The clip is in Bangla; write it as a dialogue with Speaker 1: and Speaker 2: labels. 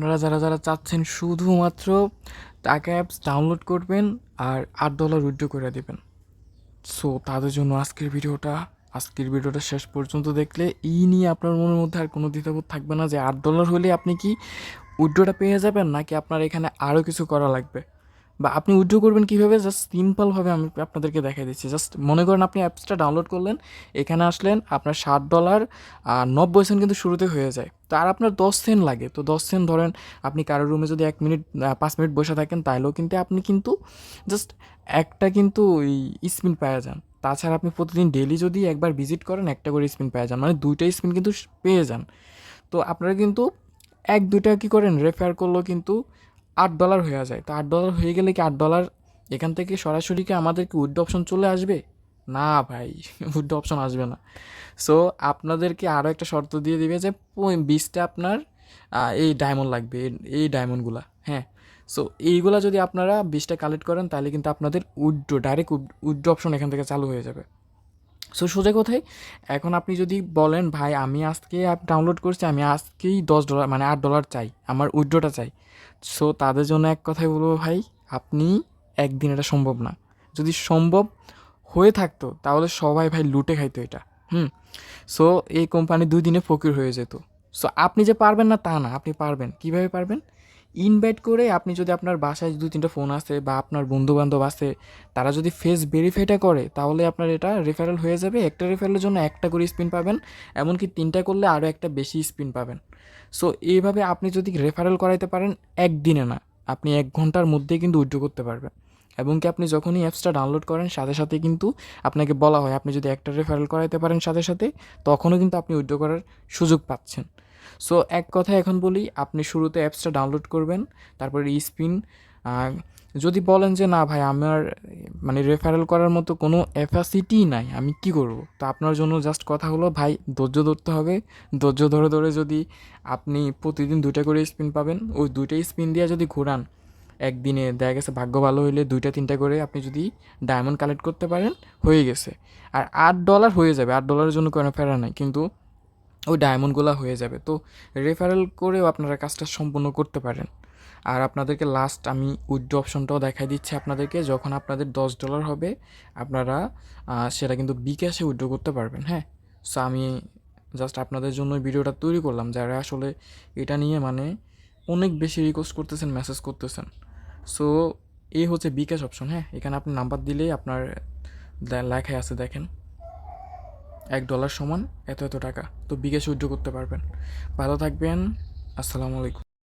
Speaker 1: আপনারা যারা যারা চাচ্ছেন শুধুমাত্র টাকা অ্যাপস ডাউনলোড করবেন আর $8 উইথড্র করে দেবেন, সো তাদের জন্য আজকের ভিডিওটা শেষ পর্যন্ত দেখলে এই নিয়ে আপনার মনের মধ্যে আর কোনো দ্বিধাবোধ থাকবে না যে $8 হলে আপনি কি উইথড্রটা পেয়ে যাবেন, নাকি আপনার এখানে আরও কিছু করা লাগবে, বা আপনি উইথড্র করবেন কীভাবে। জাস্ট সিম্পলভাবে আমি আপনাদেরকে দেখাই দিচ্ছি। জাস্ট মনে করেন আপনি অ্যাপসটা ডাউনলোড করলেন, এখানে আসলেন, আপনার $7.90 কিন্তু শুরুতে হয়ে যায়। তো আর আপনার 10 সেন্ট লাগে, তো 10 সেন্ট ধরেন আপনি কারোর রুমে যদি 5 মিনিট বসে থাকেন, তাইলেও কিন্তু আপনি কিন্তু জাস্ট একটা কিন্তু ওই স্পিন পেয়ে যান। তাছাড়া আপনি প্রতিদিন ডেইলি যদি একবার ভিজিট করেন, একটা করে স্পিন পেয়ে যান, মানে 2টা স্পিন কিন্তু পেয়ে যান। তো আপনারা কিন্তু 1-2টা কী করেন, রেফার করলেও কিন্তু $8 হয়ে যায়। তো $8 হয়ে গেলে কি $8 এখান থেকে সরাসরি কি আমাদেরকে উইথড্র অপশন চলে আসবে? না ভাই, উইথড্র অপশন আসবে না। সো আপনাদেরকে আরও একটা শর্ত দিয়ে দিবে যে 20টা আপনার এই ডায়মন্ড লাগবে, এই ডায়মন্ডগুলা, হ্যাঁ। সো এইগুলা যদি আপনারা 20টা কালেক্ট করেন, তাহলে কিন্তু আপনাদের ডাইরেক্ট উইথড্র অপশন এখান থেকে চালু হয়ে যাবে। সো সোজা কথায়, এখন আপনি যদি বলেন ভাই আমি আজকে অ্যাপ ডাউনলোড করছি, আমি আজকেই $10 মানে $8 চাই, আমার উইথড্রটা চাই, সো তাদের জন্য এক কথাই বলবো ভাই, আপনি একদিন এটা সম্ভব না। যদি সম্ভব হয়ে থাকতো তাহলে সবাই ভাই লুটে খাইতো এটা। সো এই কোম্পানি 2 দিনে ফকির হয়ে যেত। সো আপনি যে পারবেন না তা না, আপনি পারবেন। কীভাবে পারবেন? ইনভাইট করে আপনি যদি আপনার বাসায় 2-3টা ফোন আছে বা আপনার বন্ধুবান্ধব আছে, তারা যদি ফেস ভেরিফাইটা করে, তাহলে আপনার এটা রেফারেল হয়ে যাবে। একটা রেফারেলের জন্য একটা করে স্পিন পাবেন, এমনকি 3টা করলে আরও একটা বেশি স্পিন পাবেন। সো এইভাবে আপনি যদি রেফারেল করাইতে পারেন, একদিনে না, আপনি 1 ঘন্টার মধ্যেই কিন্তু উইথড্র করতে পারবেন। এবং কি আপনি যখনই অ্যাপসটা ডাউনলোড করেন, সাথে সাথে কিন্তু আপনাকে বলা হয় আপনি যদি একটা রেফারেল করাইতে পারেন সাথে সাথে, তখনও কিন্তু আপনি উইথড্র করার সুযোগ পাচ্ছেন। সো এক কথায় এখন বলি, আপনি শুরুতে অ্যাপসটা ডাউনলোড করবেন, তারপরে স্পিন, যদি বলেন যে না ভাই আমার মানে রেফারেল করার মতো কোনো অ্যাপাসিটিই নাই, আমি কি করব, তো আপনার জন্য জাস্ট কথা হলো ভাই, ধৈর্য ধরতে হবে। ধৈর্য ধরে ধরে যদি আপনি প্রতিদিন 2টা করে স্পিন পাবেন, ওই 2টা স্পিন দিয়ে যদি ঘোরান, একদিনে দেখা গেছে ভাগ্য ভালো হইলে 2টা-3টা করে আপনি যদি ডায়মন্ড কালেক্ট করতে পারেন, হয়ে গেছে। আর $8 হয়ে যাবে, $8 জন্য কোনো ফেরা নাই, কিন্তু ওই ডায়মন্ডগুলো হয়ে যাবে। তো রেফারেল করেও আপনারা কাজটা সম্পূর্ণ করতে পারেন। আর আপনাদেরকে লাস্ট আমি উইথড্র অপশনটাও দেখাই দিচ্ছি আপনাদেরকে, যখন আপনাদের $10 হবে, আপনারা সেটা কিন্তু বিকাশে উইথড্র করতে পারবেন, হ্যাঁ। সো আমি জাস্ট আপনাদের জন্য ভিডিওটা তৈরি করলাম, যারা আসলে এটা নিয়ে মানে অনেক বেশি রিকোয়েস্ট করতেছেন, মেসেজ করতেছেন। সো এই হচ্ছে বিকাশ অপশন, হ্যাঁ। এখানে আপনি নাম্বার দিলেই আপনার লেখায় আছে, দেখেন, $1 সমান এত এত টাকা, তো বিকাশে উইথড্র করতে পারবেন। ভালো থাকবেন, আসসালামু আলাইকুম।